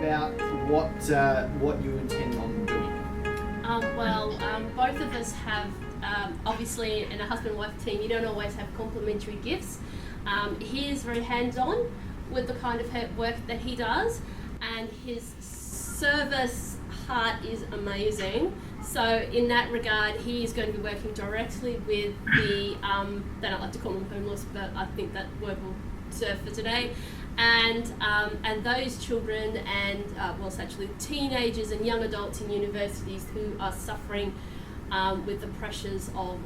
about what you intend on doing? Both of us have, obviously in a husband-wife team, you don't always have complementary gifts. He is very hands-on with the kind of work that he does, and his service heart is amazing. So in that regard, he is going to be working directly with the, they don't like to call them homeless, but I think that word will serve for today. And those children and, it's actually teenagers and young adults in universities who are suffering with the pressures of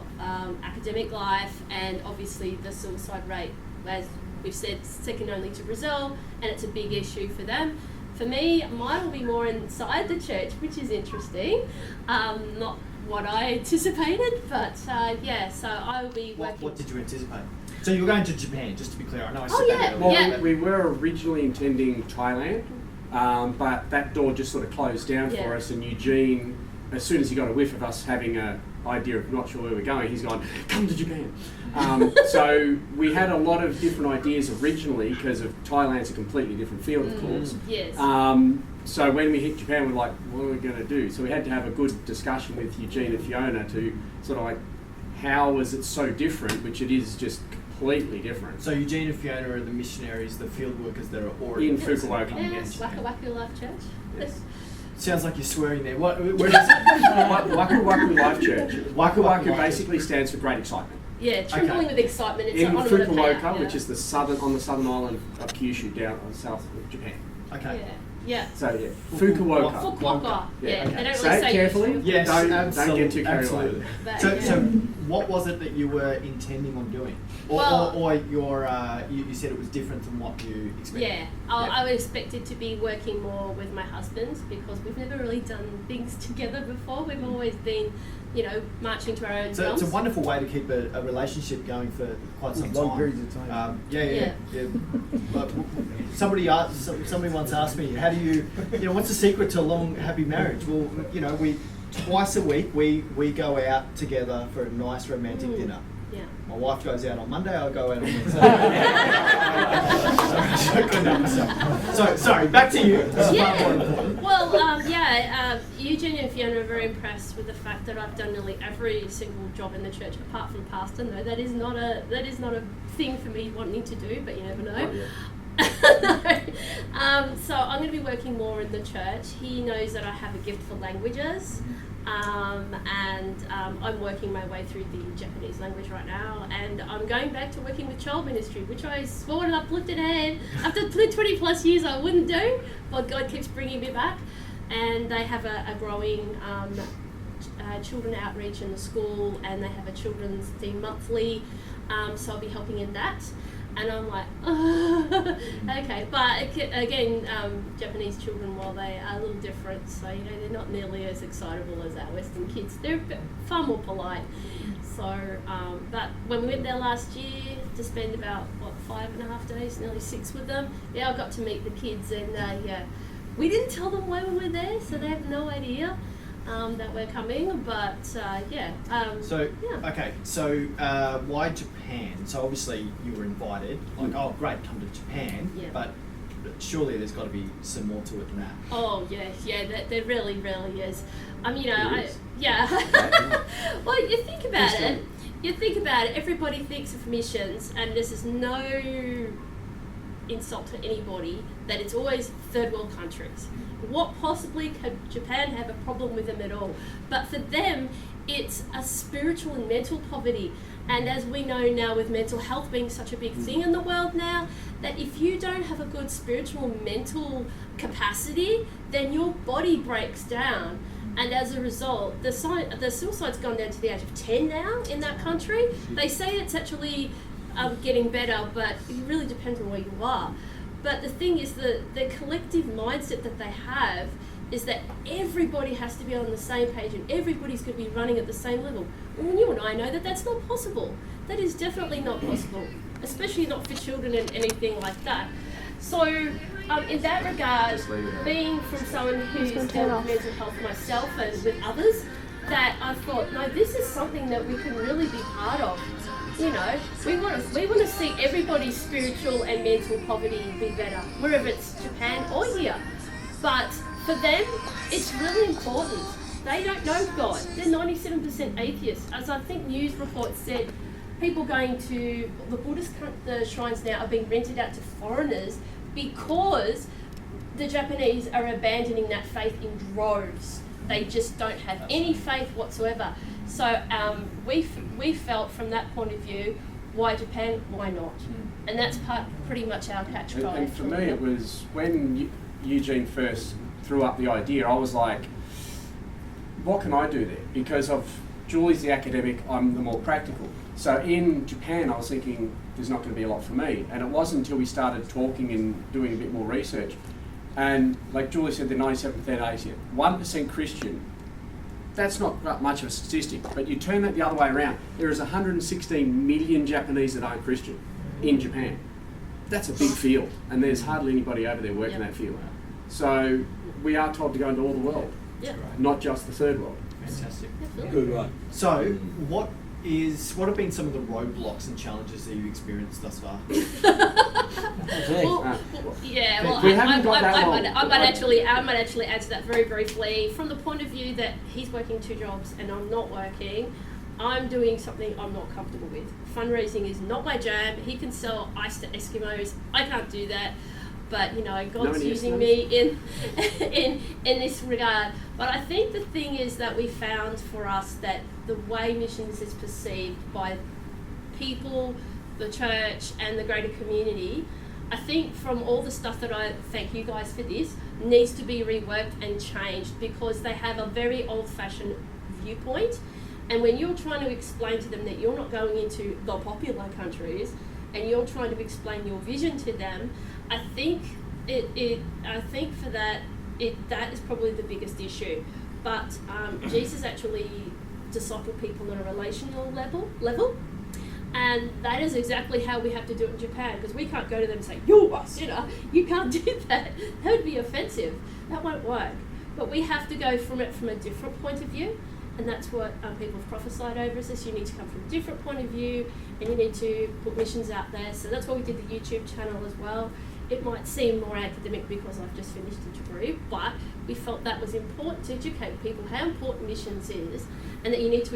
academic life, and obviously the suicide rate, as we've said, second only to Brazil, and it's a big issue for them. For me, mine will be more inside the church, which is interesting. Not what I anticipated, but so I will be working. What did you anticipate? So you were going to Japan, just to be clear. I know I said that earlier. Well, we were originally intending Thailand, but that door just sort of closed down for us, and Eugene, as soon as he got a whiff of us having an idea of not sure where we're going, he's gone, come to Japan. So we had a lot of different ideas originally, because of Thailand's a completely different field, of course. Yes. So when we hit Japan, we're like, what are we going to do? So we had to have a good discussion with Eugene and Fiona to sort of like, how was it so different, which it is just completely different. So Eugene and Fiona are the missionaries, the field workers that are already in Fukuoka. Yes, Waku Life Church. Yes. Sounds like you're swearing there. Where is it? Waku Life Church. Waku basically stands for great excitement. Yeah, trembling with excitement. It's in Fukuoka, which is on the southern island of Kyushu, down on the south of Japan. Okay. Yeah. So Fukuoka. Fukuoka. Yeah. They don't really say it carefully. Yes, don't get too carried away. So what was it that you were intending on doing? Or you said it was different than what you expected? Yeah, I expected to be working more with my husband, because we've never really done things together before. We've always been, marching to our own drums. So it's a wonderful way to keep a relationship going for quite some time. Long periods of time. Yeah. But somebody once asked me, how do you, what's the secret to a long, happy marriage? Well, we twice a week we go out together for a nice romantic dinner. Yeah. My wife goes out on Monday, I'll go out on Wednesday. Sorry, back to you. Eugene and Fiona are very impressed with the fact that I've done nearly every single job in the church apart from pastor. No, that is not a thing for me wanting to do, but you never know. So I'm going to be working more in the church. He knows that I have a gift for languages. I'm working my way through the Japanese language right now, and I'm going back to working with child ministry, which I swore and uplifted hand after 20 plus years I wouldn't do, but God keeps bringing me back. And they have a growing children outreach in the school, and they have a children's theme monthly, so I'll be helping in that. And I'm like, okay. But again, Japanese children, while they are a little different, so they're not nearly as excitable as our Western kids. They're far more polite. So, but when we went there last year to spend about 5.5 days, nearly 6 with them, I got to meet the kids, and we didn't tell them why we were there, so they have no idea that we're coming. But So why Japan? So obviously you were invited. Like, oh great, come to Japan. Yeah. But surely there's got to be some more to it than that. Oh yeah. There really is. Well, you think about it. Everybody thinks of missions, and this is no insult to anybody, that it's always third world countries. What possibly could Japan have a problem with them at all? But for them, it's a spiritual and mental poverty. And as we know now, with mental health being such a big thing in the world now, that if you don't have a good spiritual and mental capacity, then your body breaks down. And as a result, the suicide's gone down to the age of 10 now in that country. They say it's actually getting better, but it really depends on where you are. But the thing is, the collective mindset that they have is that everybody has to be on the same page and everybody's going to be running at the same level. Well, you and I know that that's not possible. That is definitely not possible, especially not for children and anything like that. So in that regard, being from someone who's dealt with mental health myself and with others, that I thought, no, this is something that we can really be part of. We want to see everybody's spiritual and mental poverty be better, wherever it's Japan or here. But for them, it's really important. They don't know God. They're 97% atheists. As I think news reports said, people going to the Buddhist the shrines now are being rented out to foreigners because the Japanese are abandoning that faith in droves. They just don't have any faith whatsoever. So we felt from that point of view, why Japan? Why not? And that's pretty much our catch cry. And for me, it was when Eugene first threw up the idea, I was like, what can I do there? Because Julie's the academic, I'm the more practical. So in Japan, I was thinking there's not going to be a lot for me. And it wasn't until we started talking and doing a bit more research. And like Julie said, they're 97% atheist, 1% Christian. That's not much of a statistic, but you turn that the other way around. There is 116 million Japanese that aren't Christian in Japan. That's a big field, and there's hardly anybody over there working that field. So we are told to go into all the world, not just the third world. Fantastic. Good one. So, what have been some of the roadblocks and challenges that you've experienced thus far? I might actually answer that very briefly. From the point of view that he's working 2 jobs and I'm not working, I'm doing something I'm not comfortable with. Fundraising is not my jam. He can sell ice to Eskimos. I can't do that. But God's using me in this regard. But I think the thing is that we found for us that the way missions is perceived by people, the church, and the greater community, I think from all the stuff that I thank you guys for this, needs to be reworked and changed because they have a very old-fashioned viewpoint. And when you're trying to explain to them that you're not going into the popular countries and you're trying to explain your vision to them, I think for that is probably the biggest issue. But Jesus actually discipled people on a relational level, and that is exactly how we have to do it in Japan, because we can't go to them and say, "You're a sinner." You can't do that. That would be offensive. That won't work. But we have to go from it from a different point of view, and that's what people have prophesied over us. Is you need to come from a different point of view, and you need to put missions out there. So that's why we did the YouTube channel as well. It might seem more academic because I've just finished a degree, but we felt that was important to educate people how important missions is, and that you need to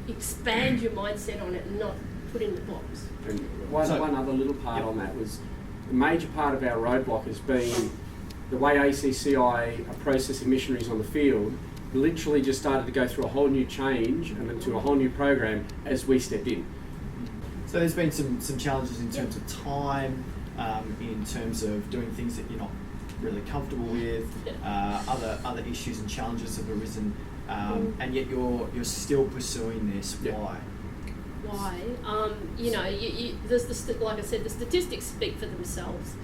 expand your mindset on it and not put in the box. And one other little part on that was the major part of our roadblock has been the way ACCI are processing missionaries on the field. Literally just started to go through a whole new change and into a whole new program as we stepped in. So there's been some challenges in terms of time, in terms of doing things that you're not really comfortable with, other issues and challenges have arisen, and yet you're still pursuing this. Why? Why? Like I said, the statistics speak for themselves.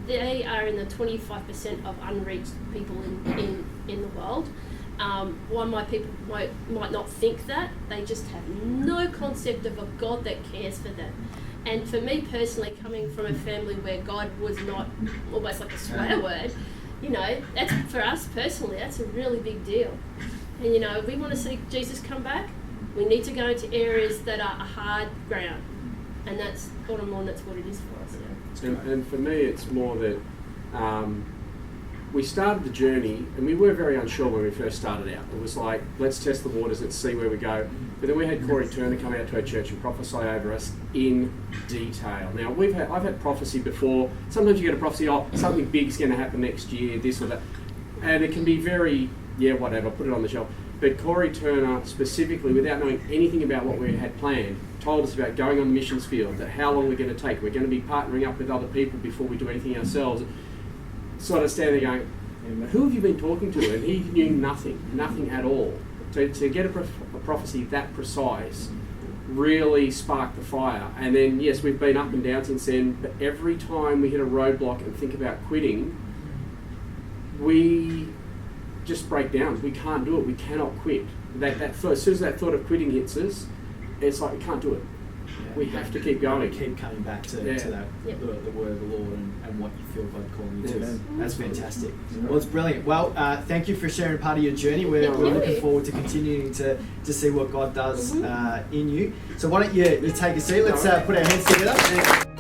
They are in the 25% of unreached people in the world. Why my people might not think that, they just have no concept of a God that cares for them. And for me personally, coming from a family where God was not almost like a swear word, that's for us personally, that's a really big deal. And if we want to see Jesus come back, we need to go into areas that are a hard ground, and that's bottom line. That's what it is for us. Yeah. And for me, it's more that we started the journey, and we were very unsure when we first started out. It was like, let's test the waters, let's see where we go. But then we had Corey Turner come out to our church and prophesy over us in detail. Now, I've had prophecy before. Sometimes you get a prophecy, something big's going to happen next year, this or that. And it can be very, whatever, put it on the shelf. But Corey Turner specifically, without knowing anything about what we had planned, told us about going on the missions field, that how long we're going to take. We're going to be partnering up with other people before we do anything ourselves. Sort of standing there going, who have you been talking to? And he knew nothing at all. To get a prophecy that precise really sparked the fire. And then, yes, we've been up and down since then, but every time we hit a roadblock and think about quitting, we just break down. We can't do it. We cannot quit. As soon as that thought of quitting hits us, it's like we can't do it. We have to keep going. Keep coming back to that, the word of the Lord and what you feel God calling you to. That's fantastic. Well, it's brilliant. Well, thank you for sharing part of your journey. We're looking forward to continuing to see what God does in you. So why don't you take a seat? Let's put our hands together.